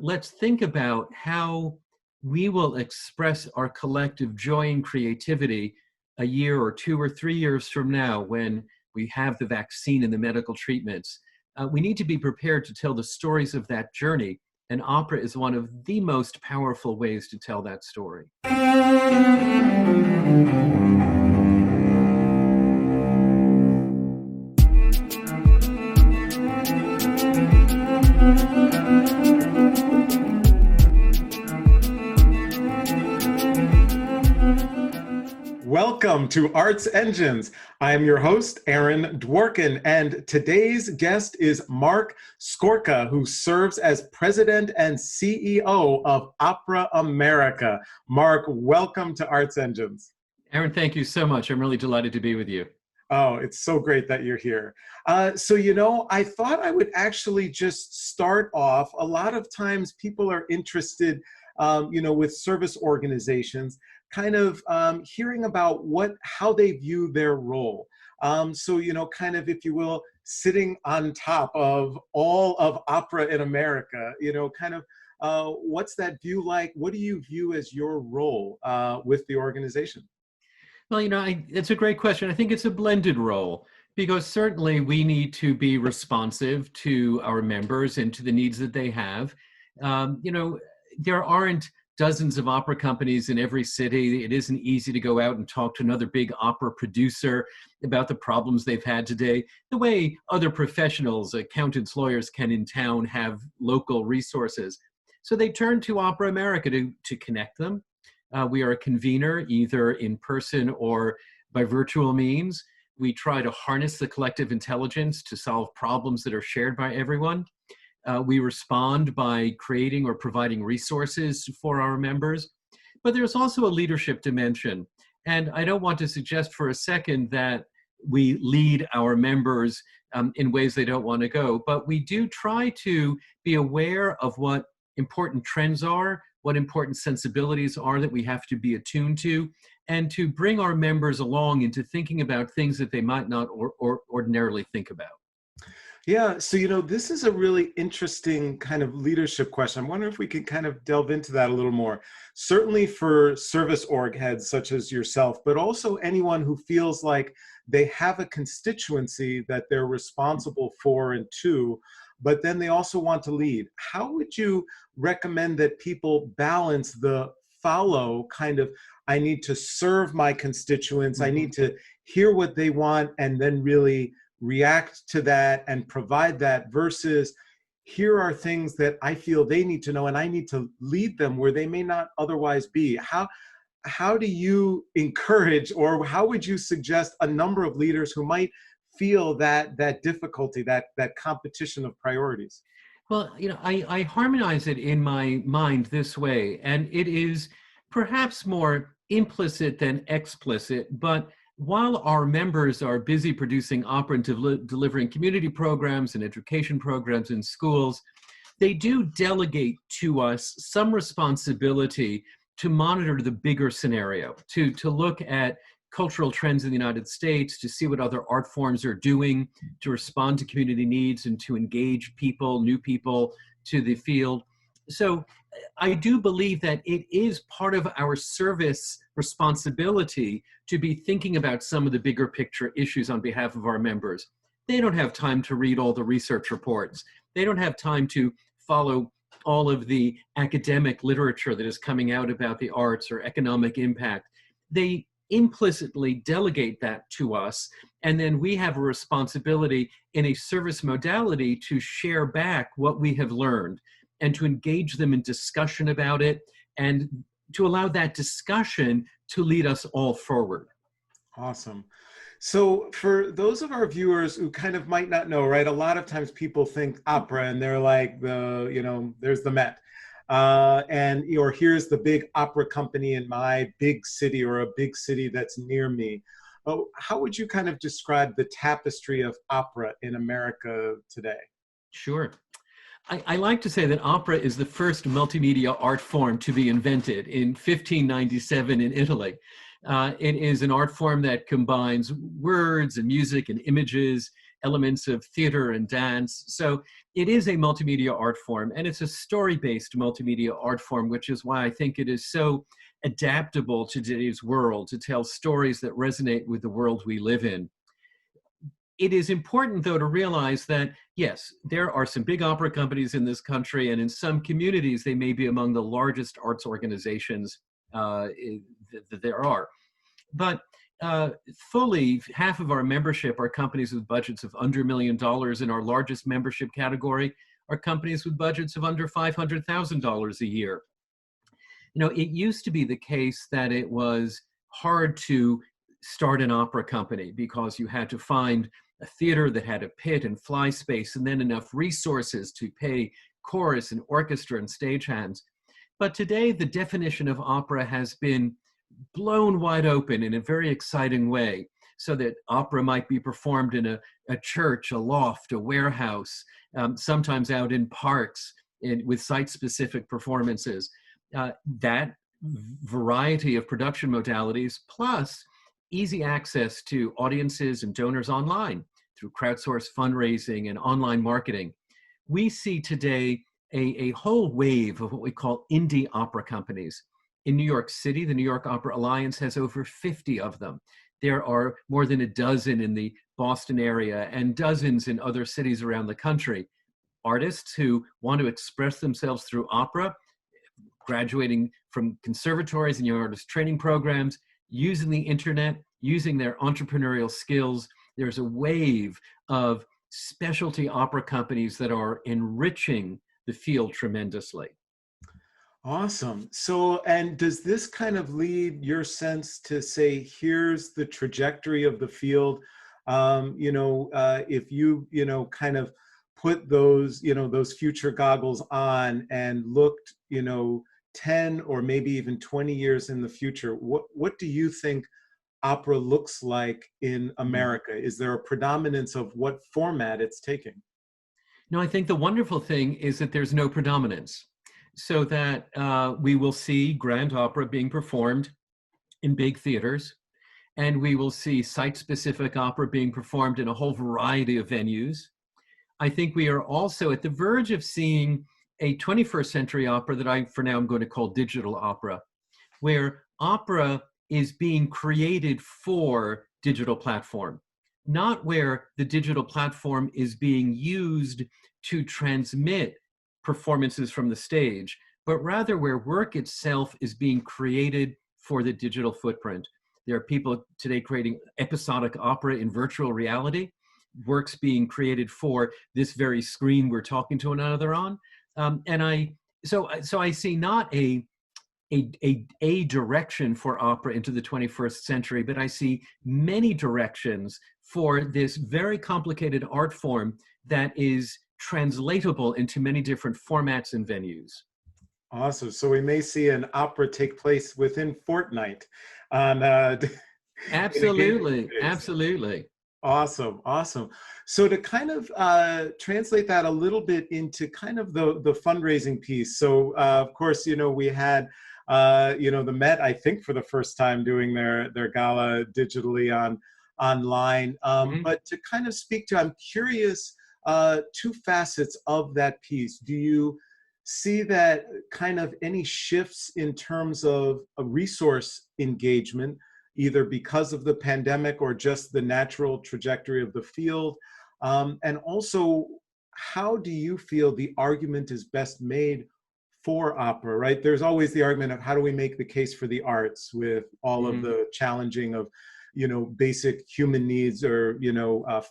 let's think about how we will express our collective joy and creativity a year or 2 or 3 years from now when we have the vaccine and the medical treatments. We need to be prepared to tell the stories of that journey, and opera is one of the most powerful ways to tell that story. Welcome to Arts Engines. I am your host, Aaron Dworkin, and today's guest is Marc Scorca, who serves as President and CEO of Opera America. Marc, welcome to Arts Engines. Aaron, thank you so much. I'm really delighted to be with you. Oh, it's so great that you're here. I thought I would actually just start off. A lot of times people are interested, with service organizations, kind of hearing about how they view their role. If you will, sitting on top of all of opera in America, what's that view like? What do you view as your role with the organization? Well, it's a great question. I think it's a blended role because certainly we need to be responsive to our members and to the needs that they have. There aren't dozens of opera companies in every city. It isn't easy to go out and talk to another big opera producer about the problems they've had today, the way other professionals, accountants, lawyers can in town have local resources. So they turn to Opera America to connect them. We are a convener, either in person or by virtual means. We try to harness the collective intelligence to solve problems that are shared by everyone. We respond by creating or providing resources for our members. But there's also a leadership dimension. And I don't want to suggest for a second that we lead our members in ways they don't want to go. But we do try to be aware of what important trends are, what important sensibilities are that we have to be attuned to, and to bring our members along into thinking about things that they might not ordinarily think about. Yeah, so this is a really interesting kind of leadership question. I wonder if we could kind of delve into that a little more. Certainly for service org heads such as yourself, but also anyone who feels like they have a constituency that they're responsible for and to, but then they also want to lead. How would you recommend that people balance the follow kind of, I need to serve my constituents, I need to hear what they want and then really react to that and provide that, versus here are things that I feel they need to know and I need to lead them where they may not otherwise be. How do you encourage, or how would you suggest a number of leaders who might feel that difficulty, that competition of priorities? Well, I harmonize it in my mind this way, and it is perhaps more implicit than explicit, but while our members are busy producing opera and delivering community programs and education programs in schools, they do delegate to us some responsibility to monitor the bigger scenario, to look at cultural trends in the United States, to see what other art forms are doing, to respond to community needs and to engage people, new people to the field. So I do believe that it is part of our service responsibility to be thinking about some of the bigger picture issues on behalf of our members. They don't have time to read all the research reports. They don't have time to follow all of the academic literature that is coming out about the arts or economic impact. They implicitly delegate that to us, and then we have a responsibility in a service modality to share back what we have learned and to engage them in discussion about it and to allow that discussion to lead us all forward. Awesome. So for those of our viewers who kind of might not know, right, a lot of times people think opera and they're like, there's the Met. Or here's the big opera company in my big city or a big city that's near me. How would you kind of describe the tapestry of opera in America today? Sure. I like to say that opera is the first multimedia art form to be invented in 1597 in Italy. It is an art form that combines words and music and images elements of theater and dance. So it is a multimedia art form, and it's a story-based multimedia art form, which is why I think it is so adaptable to today's world, to tell stories that resonate with the world we live in. It is important, though, to realize that, yes, there are some big opera companies in this country, and in some communities, they may be among the largest arts organizations that there are. But fully half of our membership are companies with budgets of under $1 million, and our largest membership category are companies with budgets of under $500,000 a year. You know, it used to be the case that it was hard to start an opera company because you had to find a theater that had a pit and fly space and then enough resources to pay chorus and orchestra and stagehands. But today, the definition of opera has been blown wide open in a very exciting way, so that opera might be performed in a church, a loft, a warehouse, sometimes out in parks with site-specific performances. That variety of production modalities, plus easy access to audiences and donors online through crowdsourced fundraising and online marketing. We see today a whole wave of what we call indie opera companies. In New York City, the New York Opera Alliance has over 50 of them. There are more than a dozen in the Boston area and dozens in other cities around the country. Artists who want to express themselves through opera, graduating from conservatories and young artist training programs, using the internet, using their entrepreneurial skills. There's a wave of specialty opera companies that are enriching the field tremendously. Awesome. So, and does this kind of lead your sense to say, here's the trajectory of the field? If you kind of put those, those future goggles on and looked, 10 or maybe even 20 years in the future, what do you think opera looks like in America? Is there a predominance of what format it's taking? No, I think the wonderful thing is that there's no predominance, so that we will see grand opera being performed in big theaters, and we will see site-specific opera being performed in a whole variety of venues. I think we are also at the verge of seeing a 21st century opera that for now, I'm going to call digital opera, where opera is being created for digital platform, not where the digital platform is being used to transmit performances from the stage, but rather where work itself is being created for the digital footprint. There are people today creating episodic opera in virtual reality, works being created for this very screen we're talking to one another on. So I see not a direction for opera into the 21st century, but I see many directions for this very complicated art form that is translatable into many different formats and venues. Awesome. So we may see an opera take place within Fortnite on Absolutely. Absolutely. Awesome. Awesome. So to kind of translate that a little bit into kind of the fundraising piece. So of course, we had the Met, I think for the first time doing their gala digitally online. But to kind of speak to, I'm curious, two facets of that piece. Do you see that kind of any shifts in terms of a resource engagement, either because of the pandemic or just the natural trajectory of the field? And also, how do you feel the argument is best made for opera, right? There's always the argument of how do we make the case for the arts with all of the challenging of, basic human needs or,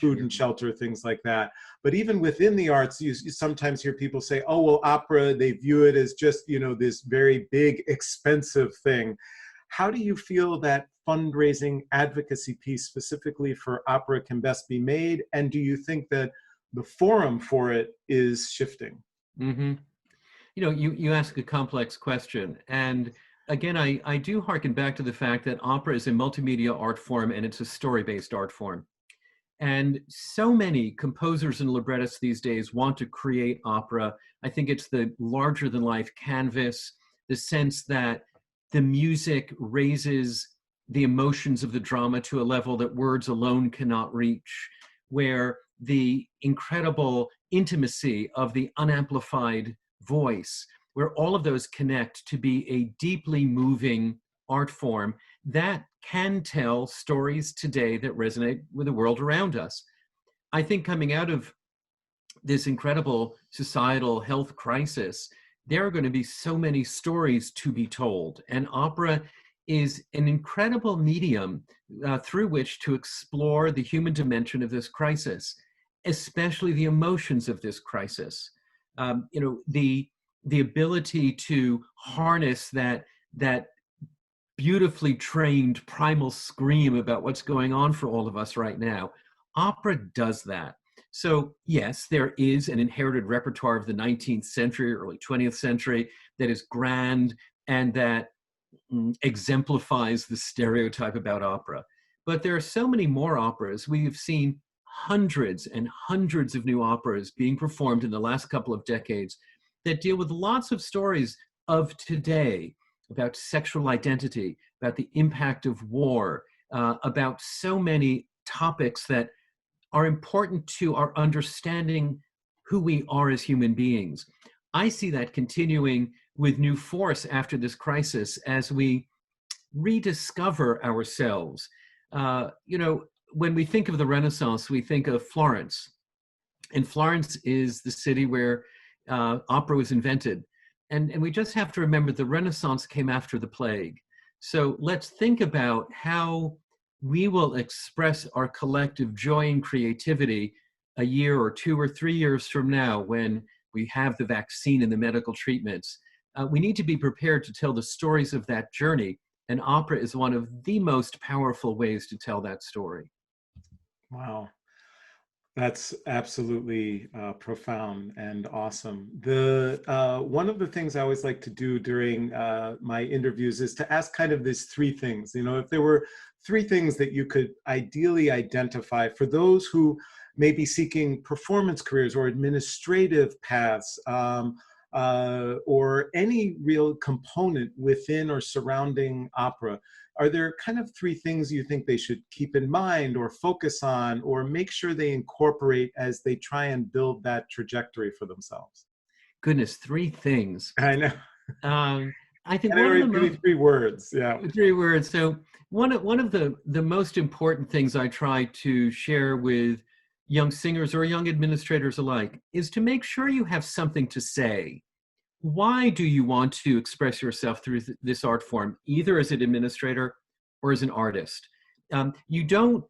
food and shelter, things like that. But even within the arts, you sometimes hear people say, oh, well, opera, they view it as just, this very big, expensive thing. How do you feel that fundraising advocacy piece specifically for opera can best be made? And do you think that the forum for it is shifting? You ask a complex question. And again, I do hearken back to the fact that opera is a multimedia art form and it's a story-based art form. And so many composers and librettists these days want to create opera. I think it's the larger-than-life canvas, the sense that the music raises the emotions of the drama to a level that words alone cannot reach, where the incredible intimacy of the unamplified voice, where all of those connect to be a deeply moving art form that can tell stories today that resonate with the world around us. I think coming out of this incredible societal health crisis, there are going to be so many stories to be told. And opera is an incredible medium through which to explore the human dimension of this crisis, especially the emotions of this crisis. The ability to harness that beautifully trained primal scream about what's going on for all of us right now. Opera does that. So yes, there is an inherited repertoire of the 19th century, early 20th century that is grand and that exemplifies the stereotype about opera. But there are so many more operas. We've seen hundreds and hundreds of new operas being performed in the last couple of decades that deal with lots of stories of today, about sexual identity, about the impact of war, about so many topics that are important to our understanding who we are as human beings. I see that continuing with new force after this crisis as we rediscover ourselves. When we think of the Renaissance, we think of Florence. And Florence is the city where opera was invented. And we just have to remember the Renaissance came after the plague. So let's think about how we will express our collective joy and creativity a year or 2 or 3 years from now when we have the vaccine and the medical treatments. We need to be prepared to tell the stories of that journey, and opera is one of the most powerful ways to tell that story. Wow. That's absolutely profound and awesome. One of the things I always like to do during my interviews is to ask kind of these 3 things. If there were 3 things that you could ideally identify for those who may be seeking performance careers or administrative paths, or any real component within or surrounding opera, are there kind of 3 things you think they should keep in mind or focus on or make sure they incorporate as they try and build that trajectory for themselves? Goodness, 3 things. I know. I think And one of the give me most 3 words. Yeah. 3 words. So one of the most important things I try to share with young singers or young administrators alike is to make sure you have something to say. Why do you want to express yourself through this art form, either as an administrator or as an artist? You don't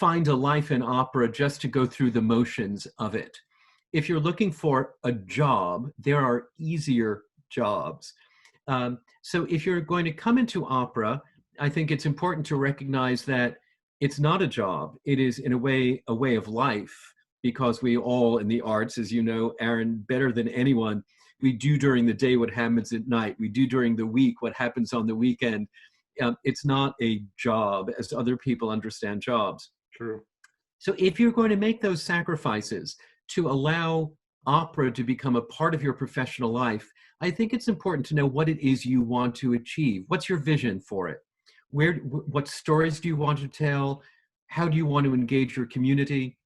find a life in opera just to go through the motions of it. If you're looking for a job, there are easier jobs. So if you're going to come into opera, I think it's important to recognize that it's not a job. It is, in a way of life, because we all in the arts, as you know, Aaron, better than anyone, we do during the day what happens at night. We do during the week what happens on the weekend. It's not a job as other people understand jobs. True. So if you're going to make those sacrifices to allow opera to become a part of your professional life, I think it's important to know what it is you want to achieve. What's your vision for it? What stories do you want to tell? How do you want to engage your community?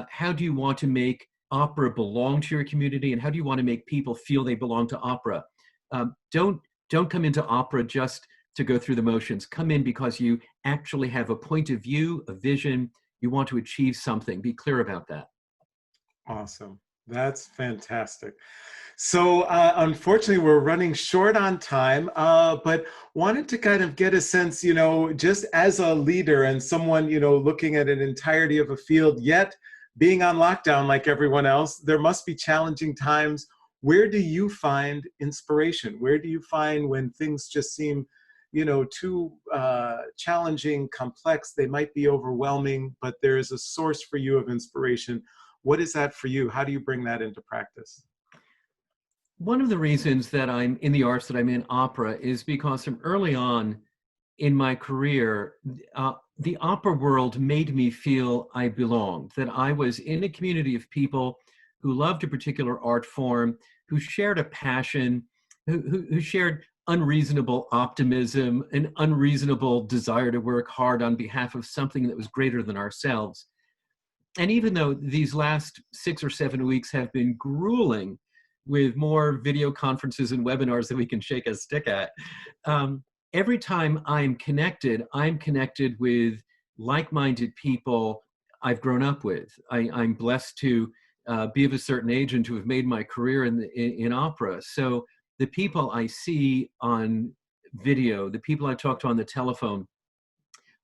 How do you want to make opera belong to your community? And how do you want to make people feel they belong to opera? Don't come into opera just to go through the motions. Come in because you actually have a point of view, a vision. You want to achieve something. Be clear about that. Awesome. That's fantastic. So unfortunately, we're running short on time, but wanted to kind of get a sense, just as a leader and someone, looking at an entirety of a field, yet being on lockdown like everyone else, there must be challenging times. Where do you find inspiration? Where do you find when things just seem, too challenging, complex, they might be overwhelming, but there is a source for you of inspiration? What is that for you? How do you bring that into practice? One of the reasons that I'm in the arts, that I'm in opera, is because from early on in my career, the opera world made me feel I belonged, that I was in a community of people who loved a particular art form, who shared a passion, who shared unreasonable optimism, an unreasonable desire to work hard on behalf of something that was greater than ourselves. And even though these last 6 or 7 weeks have been grueling with more video conferences and webinars that we can shake a stick at, every time I'm connected with like-minded people I've grown up with. I'm blessed to be of a certain age and to have made my career in opera. So the people I see on video, the people I talk to on the telephone,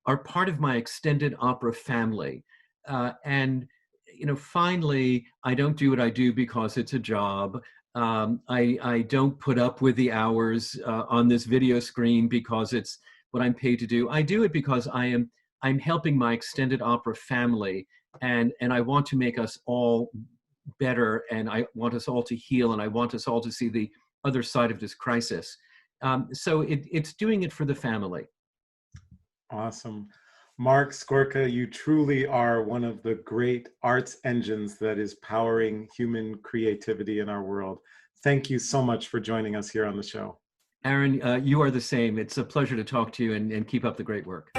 are part of my extended opera family. And finally, I don't do what I do because it's a job. I don't put up with the hours on this video screen because it's what I'm paid to do. I do it because I'm helping my extended opera family, and I want to make us all better, and I want us all to heal, and I want us all to see the other side of this crisis. So it's doing it for the family. Awesome. Marc Scorca, you truly are one of the great arts engines that is powering human creativity in our world. Thank you so much for joining us here on the show. Aaron, you are the same. It's a pleasure to talk to you, and keep up the great work.